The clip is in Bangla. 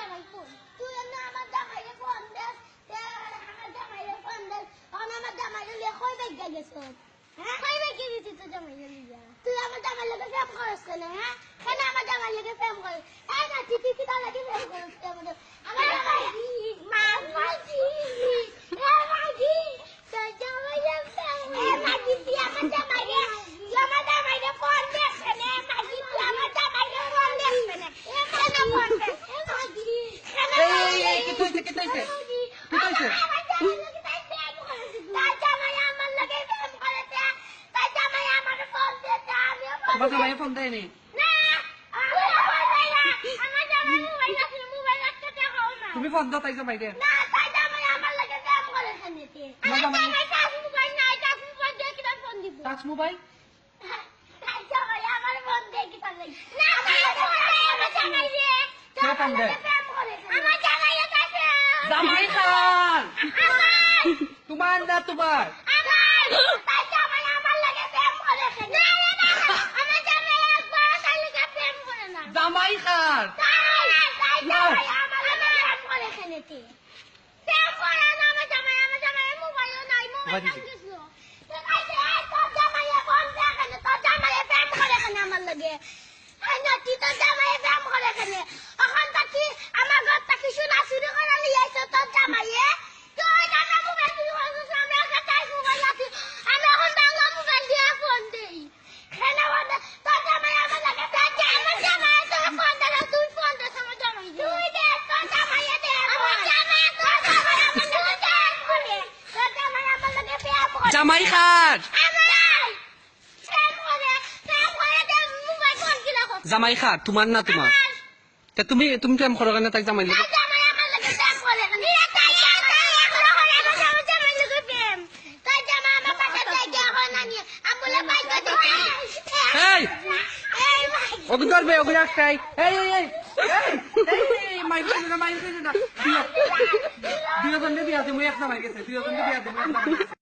জামাই ফোন তুই না আমার জামাইরে ফোন দে আমার জামাইরে ফোন দে তখন আমার জামাইরে লিয়ে কই বেগা গেছ হ্যাঁ কই বেগা গেছিস তো জামাইরে লিয়া তুই আমার জামাই লাগে প্রেম করছ না হ্যাঁ কেন আমার জামাই লাগে প্রেম কর এই না তুই কি তার লাগে প্রেম করছ আমার জামাই মা মাজি এ মাজি তো জামাই প্রেম এ মাজি তুই আমার জামাইরে আমার জামাইরে ফোন দে কেন মাজি তুই আমার জামাইরে ফোন দে কেন এ কেন ফোন দে এ মাজি এই কি তুইছে কি তুইছে কি তুইছে তোমার জামাই ফোন দেয়নি তুমি ফোন দাও তাই জামাই দে টাচ মোবাইল ফোন দে জামাই খান তোমার না তোমার জামাই খান জামাই খান জামাই খা তোমার না তোমার তুমি তুমি প্রেম করো কেন তাই জামাই লাগে ওকে ধরবে ওকে রাখতাই মাইক মাইক দুজন বিয়া দেবো একটা মাই গেছে দুজন বিয়া দেবো